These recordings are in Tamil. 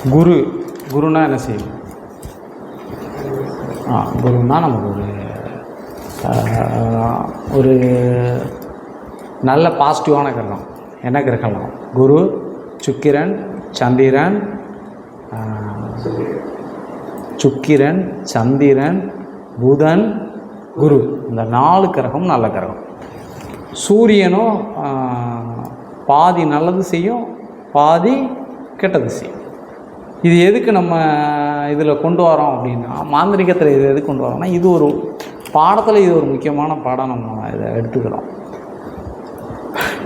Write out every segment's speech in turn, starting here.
குருன்னா என்ன செய்யும்? குருன்னா நமக்கு ஒரு நல்ல பாசிட்டிவான கிரகம். என்ன கிரகம்? குரு, சுக்கிரன், சந்திரன், புதன், குரு. இந்த 4 கிரகம் நல்ல கிரகம். சூரியனும் பாதி நல்லது செய்யும், பாதி கெட்டது செய்யும். இது எதுக்கு நம்ம இதில் கொண்டு வரோம் அப்படின்னா, மாந்திரிகத்தில் இது எதுக்கு கொண்டு வரோம்னா, இது ஒரு பாடத்தில் இது ஒரு முக்கியமான பாடம். நம்ம இதை எடுத்துக்கிறோம்.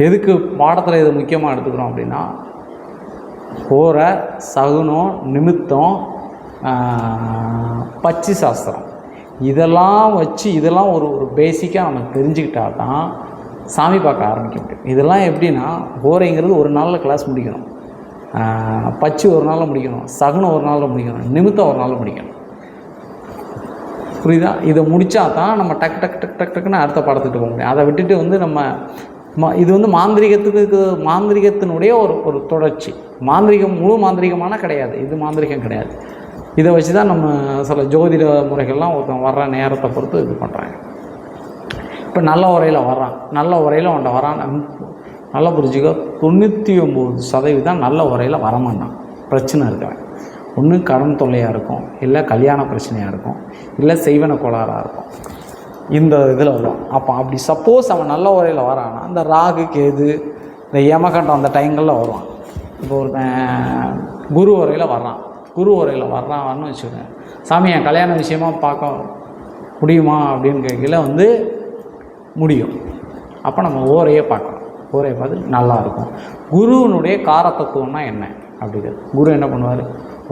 எதுக்கு பாடத்தில் இதை முக்கியமாக எடுத்துக்கிறோம் அப்படின்னா, ஹோரை, சகுனம், நிமித்தம், பச்சி சாஸ்திரம் இதெல்லாம் வச்சு இதெல்லாம் ஒரு பேசிக்காக நம்ம தெரிஞ்சுக்கிட்டா தான் சாமி பார்க்க ஆரம்பிக்க முடியும். இதெல்லாம் எப்படின்னா, ஹோரைங்கிறது ஒரு நாளில் கிளாஸ் முடிக்கணும், பச்சி ஒரு நாளில் முடிக்கணும், சகுனம் ஒரு நாளில் முடிக்கணும், நிமித்தம் ஒரு நாளில் முடிக்கணும். புரியுதா? இதை முடித்தா தான் நம்ம டக்குன்னு அடுத்த பாடத்துக்கு போக முடியும். அதை விட்டுட்டு வந்து நம்ம இது வந்து மாந்திரிகத்தினுடைய ஒரு தொடர்ச்சி. முழு மாந்திரிகமான கிடையாது, இது மாந்திரிகம் கிடையாது. இதை வச்சு தான் நம்ம சில ஜோதிட முறைகள்லாம் ஒருத்தன் வர்ற நேரத்தை பொறுத்து இது பண்ணுறாங்க. இப்போ நல்ல உரையில் வர்றான், நல்ல உரையில் அவன்கிட்ட வரான், நல்லா புரிஞ்சுக்கோ, 99% நல்ல உரையில் வரமாட்டான். பிரச்சனை இருக்கிறேன். ஒன்று கடன் தொல்லையாக இருக்கும், இல்லை கல்யாண பிரச்சனையாக இருக்கும், இல்லை செய்வன கோளாறாக இருக்கும். இந்த இதில் வரும். அப்போ அப்படி சப்போஸ் அவன் நல்ல உரையில் வரான்னா, அந்த ராகு, கேது, இந்த யமகண்டம் அந்த டைங்களில் வருவான். இப்போ ஒருத்தன் குரு உரையில் வர்றான்னு வச்சுக்கோங்க. சாமி என் கல்யாண விஷயமாக பார்க்க முடியுமா அப்படின்னு கேட்கல வந்து முடியும். அப்போ நம்ம ஓரையை பார்க்கலாம். ஓரையை பார்த்து நல்லாயிருக்கும். குருவினுடைய காரத்தத்துவம்னா என்ன அப்படிங்கிறது. குரு என்ன பண்ணுவார்?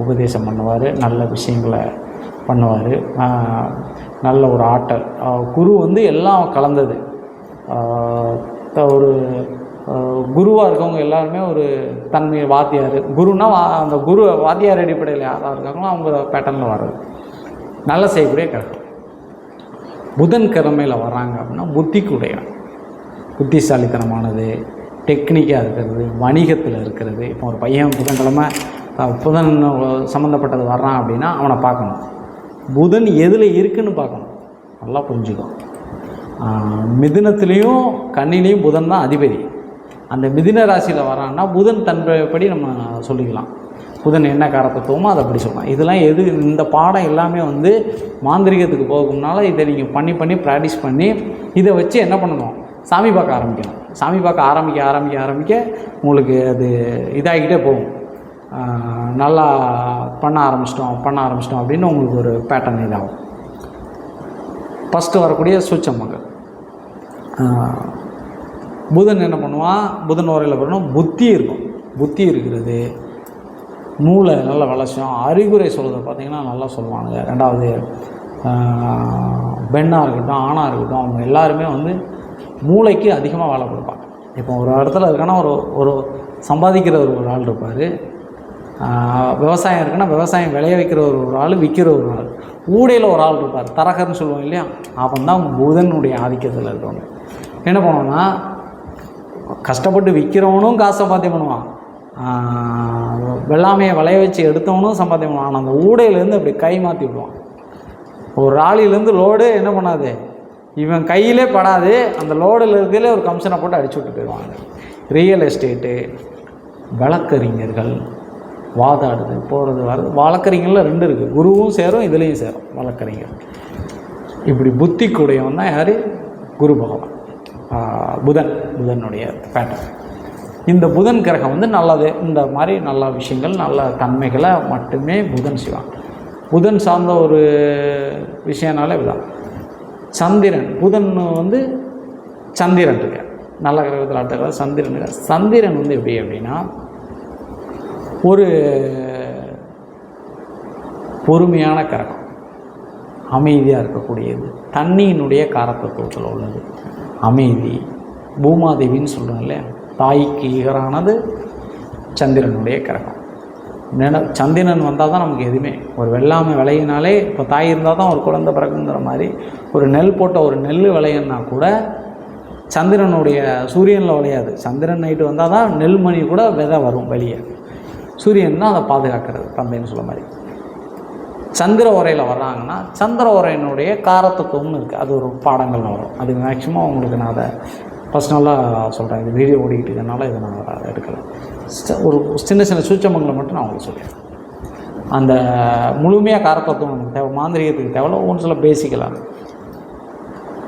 உபதேசம் பண்ணுவார், நல்ல விஷயங்களை பண்ணுவார், நல்ல ஒரு ஆற்றல். குரு வந்து எல்லாம் கலந்தது. ஒரு குருவாக இருக்கவங்க எல்லாருமே ஒரு தன்மை. வாத்தியார் குருன்னா அந்த குரு வாத்தியார் அடிப்படையில் யாராக இருக்காங்களோ அவங்க பேட்டர்னில் வர்றது. நல்ல செய்யக்கூடிய கிரகம். புதன் கிழமையில் வர்றாங்க அப்படின்னா புத்திக்குடையவன், புத்திசாலித்தனமானது, டெக்னிக்காக இருக்கிறது, வணிகத்தில் இருக்கிறது. இப்போ ஒரு பையன் புதன் சம்மந்தப்பட்டது வர்றான் அப்படின்னா அவனை பார்க்கணும். புதன் எதில் இருக்குதுன்னு பார்க்கணும். நல்லா புரிஞ்சுக்கும். மிதுனத்துலேயும் கன்னிலையும் புதன் தான் அதிபதி. அந்த மிதுன ராசியில் வரான்னா புதன் தன்படி நம்ம சொல்லிக்கலாம். புதன் என்ன காரத்தத்துவமோ அதை அப்படி சொல்லலாம். இதெல்லாம் இந்த பாடம் எல்லாமே வந்து மாந்திரிகத்துக்கு போகும்னால இதை நீங்கள் பண்ணி ப்ராக்டிஸ் பண்ணி இதை வச்சு என்ன பண்ணணும்? சாமி பார்க்க ஆரம்பிக்கணும். சாமி பார்க்க ஆரம்பிக்க உங்களுக்கு அது இதாகிக்கிட்டே போகும். நல்லா பண்ண ஆரம்பிச்சிட்டோம் அப்படின்னு உங்களுக்கு ஒரு பேட்டர்ன் இதாகும். ஃபஸ்ட்டு வரக்கூடிய சூட்சமங்கள். புதன் என்ன பண்ணுவான்? புதன் உரையில் வரணும். புத்தி இருக்கிறது, மூளை நல்ல வளர்ச்சியும், அறிகுறை சொல்கிறத பார்த்திங்கன்னா நல்லா சொல்லுவானுங்க. ரெண்டாவது பெண்ணாக இருக்கட்டும் ஆணாக இருக்கட்டும், அவங்க எல்லாருமே வந்து மூளைக்கு அதிகமாக வேலை கொடுப்பாங்க. இப்போ ஒரு இடத்துல இருக்கான்னா ஒரு சம்பாதிக்கிற ஒரு ஆள் இருப்பார், விவசாயம் இருக்குன்னா விவசாயம் விளைய வைக்கிற ஒரு ஆள், விற்கிற ஒரு ஆள், ஊடையில் ஒரு ஆள் இருப்பார், தரகர்னு சொல்லுவோம் இல்லையா. அவன் தான் புதனுடைய ஆதிக்கத்தில் இருக்கவங்க. என்ன பண்ணுவோன்னா, கஷ்டப்பட்டு விற்கிறவனும் காசு சம்பாத்தியம் பண்ணுவான், வெள்ளாமையை விளைய வச்சு எடுத்தவனும் சம்பாத்தியம் பண்ணுவான். ஆனால் அந்த ஊடையிலேருந்து அப்படி கை மாற்றி விடுவான். ஒரு ராலிலேருந்து லோடு என்ன பண்ணாது, இவன் கையிலே படாது, அந்த லோடில் இருக்கிறதே ஒரு கமிஷனை போட்டு அடிச்சு விட்டு போயிடுவாங்க. ரியல் எஸ்டேட்டு, வழக்கறிஞர்கள், வாதாடுது போகிறது வர்றது. வழக்கறிஞரில் 2 இருக்குது, குருவும் சேரும் இதுலேயும் சேரும் வழக்கறிஞர். இப்படி புத்தி கூடையவன் தான் யார்? குரு பகவான், புதனுடைய பேட்டர்ன். இந்த புதன் கிரகம் வந்து நல்லது. இந்த மாதிரி நல்ல விஷயங்கள், நல்ல தன்மைகளை மட்டுமே புதன் செய்வான். புதன் சார்ந்த ஒரு விஷயனால இதுதான். சந்திரன், புதன் வந்து சந்திரன் இருக்கு, நல்ல கிரகத்தில் அடுத்த சந்திரன் வந்து எப்படி அப்படின்னா, ஒரு பொறுமையான கிரகம், அமைதியாக இருக்கக்கூடியது, தண்ணியினுடைய காரத்தத்துவத்தில் உள்ளது, அமைதி. பூமாதேவின்னு சொல்கிறோம் இல்லையா, தாய்க்கு ஈகரானது சந்திரனுடைய கிரகம். சந்திரன் வந்தால் தான் நமக்கு எதுவுமே. ஒரு வெள்ளாமை விளையினாலே, இப்போ தாய் இருந்தால் தான் ஒரு குழந்தை பிறகுங்கிற மாதிரி, ஒரு நெல் போட்ட ஒரு நெல் விளையன்னா கூட சந்திரனுடைய, சூரியனில் விளையாது, சந்திரன் நைட்டு வந்தால் தான் நெல்மணி கூட விதை வரும் வெளியே. சூரியன் தான் அதை பாதுகாக்கிறது, தந்தைன்னு சொல்ல மாதிரி. சந்திர உரையில் வர்றாங்கன்னா சந்திர உரையினுடைய காரத்தத்துவம்னு இருக்குது, அது ஒரு பாடங்கள் வரும். அது மேக்ஸிமம் உங்களுக்கு நான் அதை பர்சனலாக சொல்கிறேன். இது வீடியோ ஓடிக்கிட்டு இருக்கனால இதை நான் எடுக்கலை. ஒரு சின்ன சின்ன சூட்சமங்களை மட்டும் நான் உங்களுக்கு சொல்லிடுறேன். அந்த முழுமையாக காரத்தத்துவம் நமக்கு தேவை, மாந்திரிகத்துக்கு தேவை. ஒன்று சில பேசிக்கலாம்.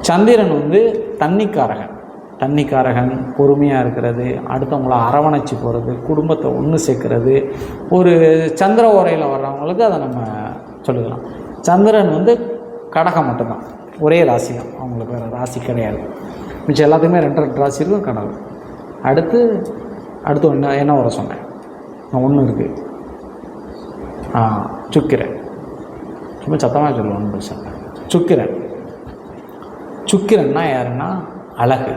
சந்திரன் வந்து தண்ணிக்காரகன், பொறுமையாக இருக்கிறது, அடுத்தவங்கள அரவணைச்சி போகிறது, குடும்பத்தை ஒன்று சேர்க்கறது. ஒரு சந்திர உரையில் வர்றவங்களுக்கு அதை நம்ம சொல்லிக்கலாம். சந்திரன் வந்து கடகம் மட்டும்தான், ஒரே ராசி தான், அவங்களுக்கு வேறு ராசி கிடையாது. மிச்சம் எல்லாத்துக்குமே 2 ராசி இருக்கும். கடகம் அடுத்து என்ன வர சொன்னேன், ஒன்று இருக்குது, சுக்கிரன். சும்மா சத்தமாக சொல்லுவோம் பிரச்சனை. சுக்கிரன்னா யாருன்னா அழகு.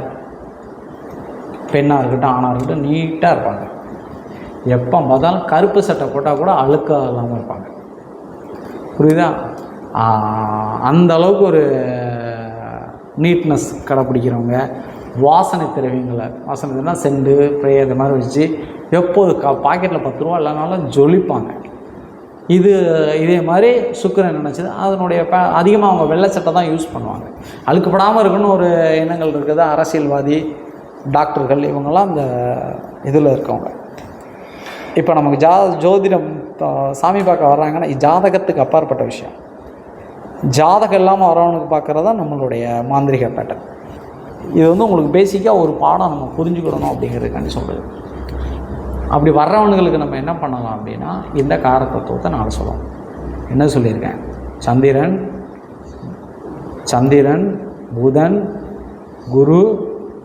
பெண்ணாக இருக்கட்டும் ஆணாக இருக்கட்டும் நீட்டாக இருப்பாங்க. எப்போ பார்த்தாலும் கருப்பு சட்டை போட்டால் கூட அழுக்காக இல்லாமல் இருப்பாங்க. புரியுதா? அந்த அளவுக்கு ஒரு நீட்னஸ் கடைப்பிடிக்கிறவங்க. வாசனை திரவியங்களை செண்டு ப்ரே இது மாதிரி வச்சு எப்போது பாக்கெட்டில் 10 ரூபா இல்லைனாலும் ஜொலிப்பாங்க. இதே மாதிரி சுக்கிரன் நினச்சது அதனுடைய அதிகமாக அவங்க வெள்ளை சட்டை தான் யூஸ் பண்ணுவாங்க. அழுக்கப்படாமல் இருக்குன்னு ஒரு எண்ணங்கள் இருக்குது. அரசியல்வாதி, டாக்டர்கள், இவங்கெல்லாம் அந்த இதில் இருக்கவங்க. இப்போ நமக்கு ஜோதிடம் சாமி பார்க்க வர்றாங்கன்னா ஜாதகத்துக்கு அப்பாற்பட்ட விஷயம். ஜாதகம் இல்லாமல் வரவனுக்கு பார்க்குறது தான் நம்மளுடைய மாந்திரிக பேட்டர்ன். இது வந்து உங்களுக்கு பேசிக்காக ஒரு பாடம் நம்ம புரிஞ்சுக்கிடணும் அப்படிங்கிறதுக்காண்டி சொல்கிறது. அப்படி வர்றவனுங்களுக்கு நம்ம என்ன பண்ணலாம் அப்படின்னா இந்த காரத்தத்துவத்தை நான் சொல்லுவோம். என்ன சொல்லியிருக்கேன்? சந்திரன், புதன், குரு,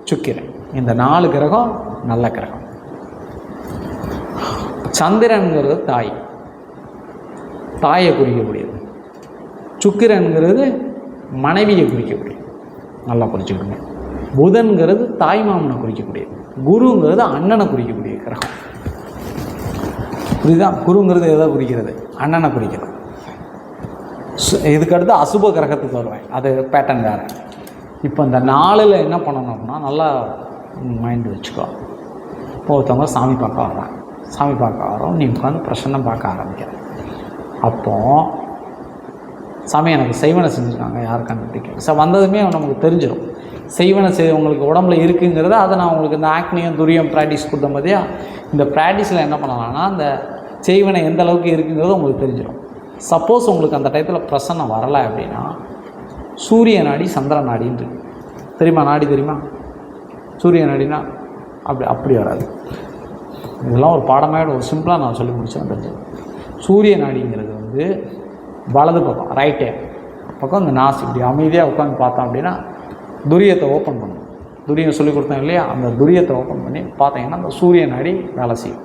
சுக்கிரன், இந்த 4 கிரகம் நல்ல கிரகம். சந்திரன்கிறது தாயை குறிக்கக்கூடியது. சுக்கிரன்கிறது மனைவியை குறிக்கக்கூடியது, நல்லா புரிஞ்சுக்கணும். புதன்கிறது தாய் மாமனை குறிக்கக்கூடியது. குருங்கிறது அண்ணனை குறிக்கக்கூடிய கிரகம். புரியுதா? குருங்கிறது எதை குறிக்கிறது? அண்ணனை குறிக்கிறது. இதுக்கடுத்து அசுப கிரகத்துக்கு வருவேன், அது பேட்டர்ன் வேறு. இப்போ இந்த 4ல் என்ன பண்ணணும் அப்படின்னா நல்லா மைண்டு வச்சுக்கோ. இப்போ ஒருத்தவங்க சாமி பார்க்க வரோம், நீ உட்காந்து பிரசன்னம் பார்க்க ஆரம்பிக்கிறேன். அப்போது சாமி எனக்கு செய்வனை செஞ்சுருக்காங்க யாருக்கான்னு பிடிக்கும் வந்ததுமே நமக்கு தெரிஞ்சிடும். செய்வனை உங்களுக்கு உடம்புல இருக்குங்கிறத அதை நான் உங்களுக்கு இந்த ஆக்னியும் துரியம் ப்ராக்டிஸ் கொடுத்த மாதிரியா இந்த ப்ராக்டிஸில் என்ன பண்ணலாம்னா அந்த செய்வனை எந்த அளவுக்கு இருக்குங்கிறது உங்களுக்கு தெரிஞ்சிடும். சப்போஸ் உங்களுக்கு அந்த டயத்தில் பிரசன்னம் வரலை அப்படின்னா சூரிய நாடி சந்திர நாடின்னு தெரியுமா? நாடி தெரியுமா? சூரிய நாடினா அப்படி வராது. இதெல்லாம் ஒரு பாடமாக ஒரு சிம்பிளாக நான் சொல்லி முடிச்சேன். தெரிஞ்சு சூரிய நாடிங்கிறது வந்து வலது பக்கம், ரைட்டு பக்கம் இந்த நாசி இப்படி அமைதியாக உட்காந்து பார்த்தோம் அப்படின்னா துரியத்தை ஓப்பன் பண்ணணும். துரியம் சொல்லி கொடுத்தேன் இல்லையா, அந்த துரியத்தை ஓப்பன் பண்ணி பார்த்தீங்கன்னா அந்த சூரிய நாடி வேலை செய்யும்.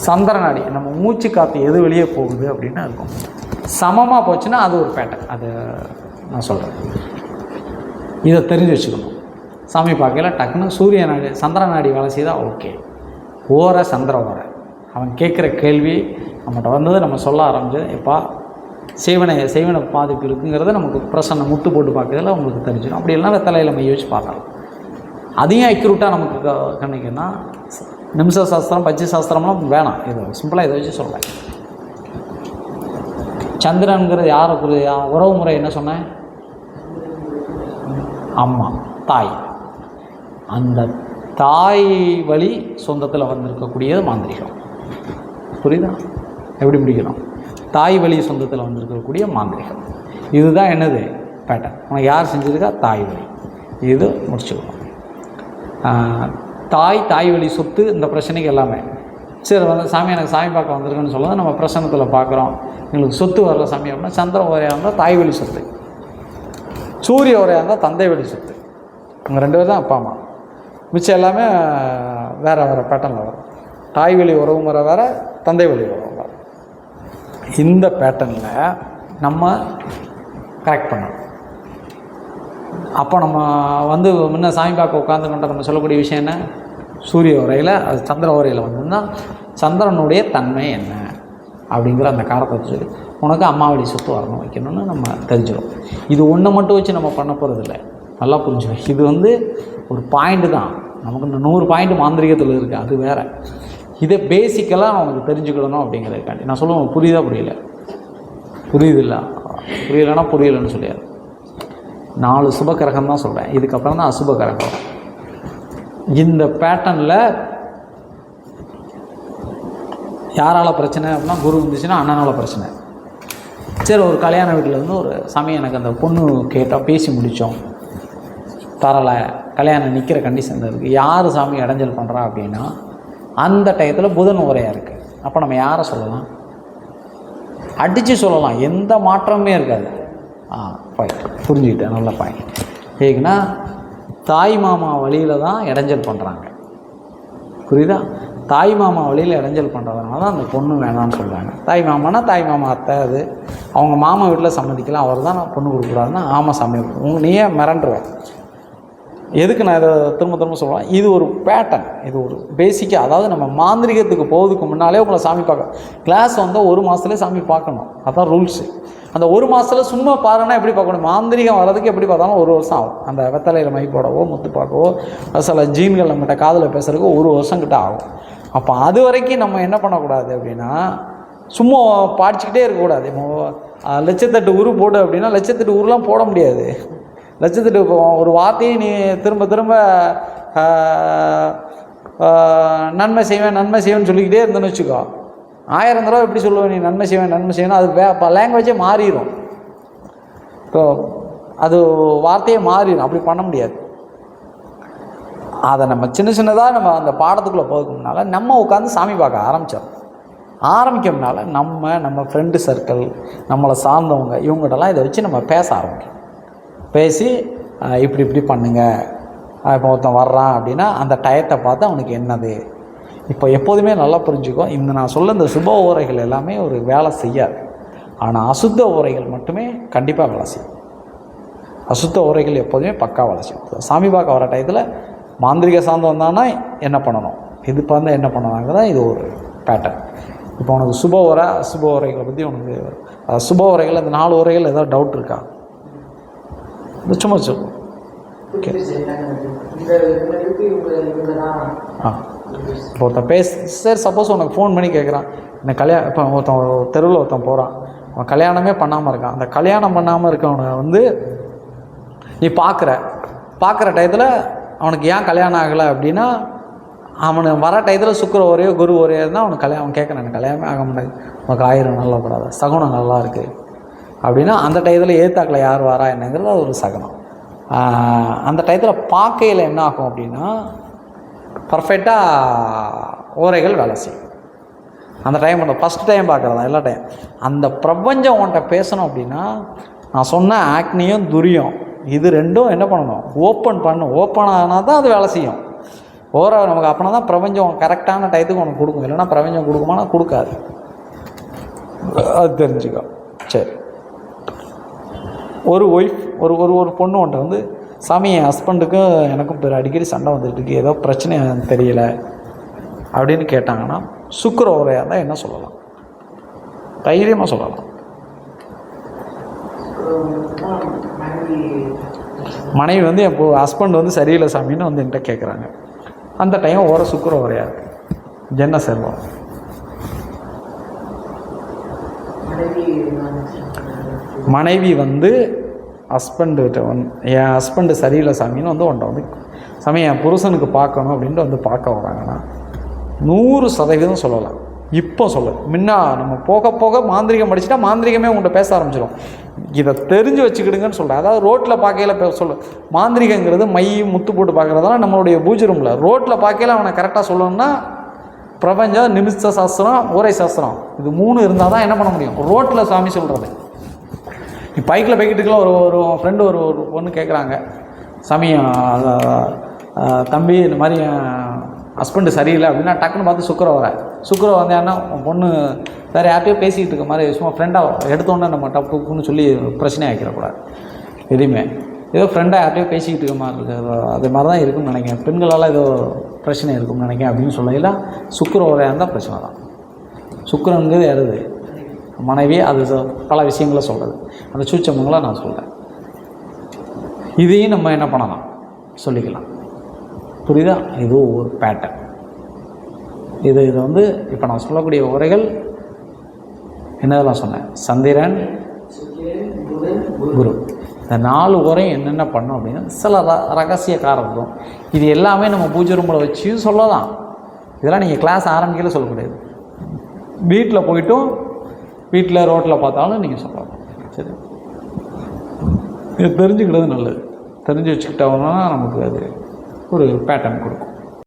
சந்திர நாடி நம்ம மூச்சு காற்று எது வெளியே போகுது அப்படின்னு இருக்கும். சமமாக போச்சுன்னா அது ஒரு பேட்டர்ன், அது நான் சொல்கிறேன். இதை தெரிஞ்சு வச்சுக்கணும். சாமி பார்க்கல டக்குன்னு சூரிய நாடி சந்திர நாடி வேலை செய்தால் ஓகே. சந்திர அவன் கேட்குற கேள்வி நம்மகிட்ட வந்தது நம்ம சொல்ல ஆரம்பிச்சது எப்பா செய்வனை பாதிப்பு இருக்குங்கிறத நமக்கு பிரசன்ன முட்டு போட்டு பார்க்கறதுல உங்களுக்கு தெரிஞ்சிடும். அப்படி எல்லாம் வெத்தலையில் மைய வச்சு பார்க்கலாம். அதையும் அக்யூரேட்டாக நமக்கு கண்ணிக்குன்னா நிமிஷ சாஸ்திரம் பஞ்ச சாஸ்திரம்லாம் வேணாம். இது சிம்பிளாக இதை வச்சு சொல்கிறேன். சந்திரனுங்கிறது யாருக்கு உறவு முறை என்ன சொன்னேன்? அம்மா, தாய். அந்த தாய் வழி சொந்தத்தில் வந்திருக்கக்கூடியது மாந்திரிகம். புரியுதா? எப்படி பிடிக்கணும்? தாய் வழி சொந்தத்தில் வந்திருக்கக்கூடிய மாந்திரிகம். இதுதான் என்னது பேட்டர்ன். உனக்கு யார் செஞ்சுருக்கா? தாய் வழி. இது முடிச்சுக்கணும். தாய் வழி சொத்து இந்த பிரச்சனைக்கு எல்லாமே சரி சாமி எனக்கு சாமி பார்க்க வந்திருக்குன்னு சொல்லுவது நம்ம பிரசனத்தில் பார்க்குறோம். எங்களுக்கு சொத்து வரல சாமி அப்படின்னா சந்திர உரையாக இருந்தால் தாய் வழி சொத்து, சூரிய உரையாக இருந்தால் தந்தை வழி சொத்து. இவங்க 2 பேர் தான் அப்பா அம்மா. மிச்சம் எல்லாமே வேறு பேட்டர்னில் வரும். தாய் வழி உறவு முறை வேறு, தந்தை வழி உறவு வேறு. இந்த பேட்டர்னில் நம்ம கரெக்ட் பண்ணணும். அப்போ நம்ம முன்ன சாமி பார்க்க உட்காந்துக்கிட்ட நம்ம சொல்லக்கூடிய விஷயம் என்ன? சூரிய உரையில் அது சந்திர உரையில் வந்ததுன்னா சந்திரனுடைய தன்மை என்ன அப்படிங்கிற அந்த காரத்தை சொல்லி உனக்கு அம்மாவளி சொத்து வரணும் வைக்கணும்னு நம்ம தெரிஞ்சிடும். இது ஒன்றை மட்டும் வச்சு நம்ம பண்ண போகிறதில்ல, நல்லா புரிஞ்சுக்கணும். இது ஒரு பாயிண்ட்டு தான். நமக்கு இந்த 100 பாயிண்ட் மாந்திரிகத்தில் இருக்குது, அது வேறு. இதை பேசிக்கலாக அவனுக்கு தெரிஞ்சுக்கிடணும் அப்படிங்கிறதுக்காண்டி நான் சொல்லுவேன். புரியுதா புரியல? புரியுதில்ல? புரியலைன்னா புரியலைன்னு சொல்லியாது. 4 சுபகிரகம் தான் சொல்கிறேன், இதுக்கப்புறம் தான் அசுபகிரகம். இந்த பேட்டர்னில் யாரால் பிரச்சனை அப்படின்னா, குரு இருந்துச்சுன்னா அண்ணனால் பிரச்சனை. சரி, ஒரு கல்யாண வீட்டில் வந்து ஒரு சமயம் எனக்கு அந்த பொண்ணு கேட்டால் பேசி முடித்தோம், தரலை, கல்யாணம் நிற்கிற கண்டிஷன் இருக்குது. யார் சாமி இடைஞ்சல் பண்ணுறா அப்படின்னா, அந்த டயத்தில் புதன் உரையாக இருக்குது. அப்போ நம்ம யாரை சொல்லலாம்? அடித்து சொல்லலாம், எந்த மாற்றமே இருக்காது. பாயிண்ட் புரிஞ்சுக்கிட்டேன், நல்ல பாயிண்ட். ஏன்னா தாய் மாமா வழியில் தான் இடைஞ்சல் பண்ணுறாங்க, புரியுதா? தாய் மாமா வழியில் இடைஞ்சல் பண்ணுறதுனால தான் அந்த பொண்ணு வேணான்னு சொல்கிறாங்க. தாய் மாமானா தாய் மாமா அத்தை, அது அவங்க மாமா வீட்டில் சம்மதிக்கலாம், அவர் தான் நான் பொண்ணு கொடுக்குறாருன்னா ஆமாம் சாமி நீயே மிரண்டுருவேன். எதுக்கு நான் இதை திரும்ப சொல்லுவேன்? இது ஒரு பேட்டர்ன், இது ஒரு பேசிக்காக. அதாவது நம்ம மாந்திரிகத்துக்கு போகிறதுக்கு முன்னாலே உங்களை சாமி பார்க்க கிளாஸ் வந்தால் 1 மாதத்துலேயே சாமி பார்க்கணும், அதுதான் ரூல்ஸு. அந்த 1 மாதத்தில் சும்மா பாருன்னா எப்படி பார்க்கணும்? மாந்திரிகம் வர்றதுக்கு எப்படி பார்த்தாலும் 1 வருஷம் ஆகும். அந்த வெத்தலையில் மை போடவோ முத்து பார்க்கவோ சில ஜீன்கள் நம்மகிட்ட காதில் பேசுறதுக்கு 1 வருஷம் கிட்ட ஆகும். அப்போ அது வரைக்கும் நம்ம என்ன பண்ணக்கூடாது அப்படின்னா, சும்மா பாடிச்சுக்கிட்டே இருக்கக்கூடாது. லட்சத்தெட்டு உரு போடு அப்படின்னா லட்சத்தெட்டு உருலாம் போட முடியாது. லட்சத்தெட்டு ஒரு வார்த்தையை நீ திரும்ப நன்மை செய்வேன்னு சொல்லிக்கிட்டே இருந்தேன்னு வச்சுக்கோ, 1000 தடவை எப்படி சொல்லுவேன் நீ நன்மை செய்வேன், அது லாங்குவேஜே மாறிடும். இப்போ அது வார்த்தையே மாறிடும், அப்படி பண்ண முடியாது. அதை நம்ம சின்னதாக நம்ம அந்த பாடத்துக்குள்ளே போகிறதுனால நம்ம உட்காந்து சாமி பார்க்க ஆரம்பிக்கிறதுனால நம்ம ஃப்ரெண்டு சர்க்கிள், நம்மளை சார்ந்தவங்க, இவங்ககிட்டலாம் இதை வச்சு நம்ம பேச ஆரம்பிக்கும். பேசி இப்படி பண்ணுங்க. இப்போ ஒருத்தன் வர்றான் அப்படின்னா அந்த டயத்தை பார்த்து அவனுக்கு என்னது. இப்போ எப்போதுமே நல்லா புரிஞ்சுக்கோ, நான் சொல்ல இந்த சுப ஓரைகள் எல்லாமே ஒரு வேலை செய்யாது. ஆனால் அசுத்த ஓரைகள் மட்டுமே கண்டிப்பாக வேலை செய்யும். அசுத்த ஓரைகள் எப்போதுமே பக்கா வேலை செய்யும். சாமி பார்க்க வர டயத்தில் மாந்திரிக சார்ந்து வந்தான்னா என்ன பண்ணணும், இது வந்து என்ன பண்ணுவாங்க தான் இது ஒரு பேட்டர்ன். இப்போ உனக்கு சுப ஓரை அசுப ஓரைகளை பற்றி உனக்கு சுப ஓரைகள் இந்த 4 ஓரைகள் ஏதாவது டவுட் இருக்கா? சும்மா சொல்லுவோம். ஓகே, இப்போ ஒருத்தன் சரி, சப்போஸ் உனக்கு ஃபோன் பண்ணி கேட்குறான், இந்த கல்யாணம், இப்போ ஒருத்தன் தெருவில் ஒருத்தன் போகிறான், அவன் கல்யாணமே பண்ணாமல் இருக்கான். அந்த கல்யாணம் பண்ணாமல் இருக்கவனை வந்து நீ பார்க்குற டயத்தில் அவனுக்கு ஏன் கல்யாணம் ஆகலை அப்படின்னா, அவனு வர டயத்தில் சுக்கிர ஒரே குரு ஒரே இருந்தால் அவனுக்கு அவன் கேட்குறான், எனக்கு கல்யாணமே ஆக மாட்டேங்குது, உனக்கு 1000 நல்லா படாத, சகுனம் நல்லா இருக்குது அப்படின்னா அந்த டயத்தில் ஏத்தாக்கில் யார் வரா என்னங்கிறது அது ஒரு சகுனம். அந்த டயத்தில் பார்க்கையில் என்ன ஆகும் அப்படின்னா, பர்ஃபெக்டாக ஓரைகள் வேலை செய்யும். அந்த டைம் அந்த ஃபஸ்ட் டைம் பார்க்குறதா எல்லா டைம் அந்த பிரபஞ்சம் உன்கிட்ட பேசணும் அப்படின்னா, நான் சொன்ன ஆக்னியும் துரியம் இது ரெண்டும் என்ன பண்ணணும்? ஓப்பன் ஆனால் தான் அது வேலை செய்யும். ஓரை நமக்கு அப்படின்னா தான் பிரபஞ்சம் கரெக்டான டயத்துக்கு உனக்கு கொடுக்கும். இல்லைன்னா பிரபஞ்சம் கொடுக்குமானா கொடுக்காது, அது தெரிஞ்சுக்கோ. சரி, ஒரு ஒய்ஃப் ஒரு பொண்ணு ஒன்றை வந்து, சாமி என் ஹஸ்பண்டுக்கும் எனக்கும் அடிக்கடி சண்டை வந்துட்டு இருக்கு, ஏதோ பிரச்சனை தெரியல அப்படின்னு கேட்டாங்கன்னா, சுக்கிர ஓரையாக இருந்தால் என்ன சொல்லலாம்? தைரியமாக சொல்லலாம். மனைவி வந்து என் ஹஸ்பண்ட் வந்து சரியில்லை சாமின்னு வந்து என்கிட்ட கேட்குறாங்க. அந்த டைம் ஓர சுக்கிர ஓரையாக இருக்குது, என்ன செல்வம்? மனைவி வந்து ஹஸ்பண்டுகிட்ட என் ஹஸ்பண்டு சரியில்லை சாமின்னு வந்து உன்ட்ட வந்து, சாமி என் புருஷனுக்கு பார்க்கணும் அப்படின்ட்டு வந்து பார்க்க வராங்கன்னா 100% சொல்லலாம். இப்போ சொல்ல முன்னா நம்ம போக மாந்திரிகம் படிச்சுட்டா மாந்திரிகமே உங்கள்கிட்ட பேச ஆரம்பிச்சிடும். இதை தெரிஞ்சு வச்சுக்கிடுங்கன்னு சொல்கிறேன். அதாவது ரோட்டில் பார்க்கையில் சொல்ல, மாந்திரிகங்கிறது மை முத்து போட்டு பார்க்குறதெல்லாம் நம்மளுடைய பூஜை ரூமில். ரோட்டில் பார்க்கையில் அவனை கரெக்டாக சொல்லணும்னா பிரபஞ்சம், நிமிஷ சாஸ்திரம், ஓரை சாஸ்திரம், இது 3 இருந்தால் தான் என்ன பண்ண முடியும் ரோட்டில் சாமி சொல்கிறது. இப்போ பைக்கில் போய்கிட்டுக்கலாம் ஒரு ஃப்ரெண்டு ஒரு பொண்ணு கேட்குறாங்க, சாமி தம்பி இந்த மாதிரி ஹஸ்பண்டு சரியில்லை அப்படின்னா டக்குன்னு பார்த்து சுக்கிர வந்து ஏன்னா பொண்ணு வேறு யார்ட்டையோ பேசிக்கிட்டு இருக்க மாதிரி சும்மா ஃப்ரெண்டாக எடுத்தோன்னே நம்ம டப்புன்னு சொல்லி பிரச்சனை ஆகிக்கிறக்கூடாது. எதுவுமே ஏதோ ஃப்ரெண்டாக யார்ட்டையோ பேசிக்கிட்டு இருக்க மாதிரி இருக்குது, அது மாதிரி தான் இருக்குன்னு நினைக்கிறேன். பெண்களால் ஏதோ பிரச்சனை இருக்கும்னு நினைக்கிறேன் அப்படின்னு சொல்லலாம். சுக்கிர ஓரையாக இருந்தால் பிரச்சனை தான். சுக்கிரங்கிறது யாருது? மனைவி. அது பல விஷயங்களை சொல்கிறது, அந்த சூட்சமங்களை நான் சொல்கிறேன். இதையும் நம்ம என்ன பண்ணலாம் சொல்லிக்கலாம், புரியுதா? இது ஒரு பேட்டர்ன். இது வந்து இப்போ நான் சொல்லக்கூடிய உரைகள் என்னதெல்லாம் சொன்னேன், சந்திரன், குரு, இந்த 4 உரையும் என்னென்ன பண்ணும் அப்படின்னா சில ரகசிய காரணம். இது எல்லாமே நம்ம பூஜை ரூமில் வச்சு சொல்லலாம். இதெல்லாம் நீங்கள் கிளாஸ் ஆரம்பிக்கல சொல்லக்கூடாது. வீட்டில் போய்ட்டும் வீட்டில் ரோட்டில் பார்த்தாலும் நீங்கள் சொல்லலாம். சரி, இது தெரிஞ்சுக்கிட்டது நல்லது. தெரிஞ்சு வச்சுக்கிட்டோம்னா நமக்கு அது ஒரு பேட்டர்ன் கொடுக்கும்.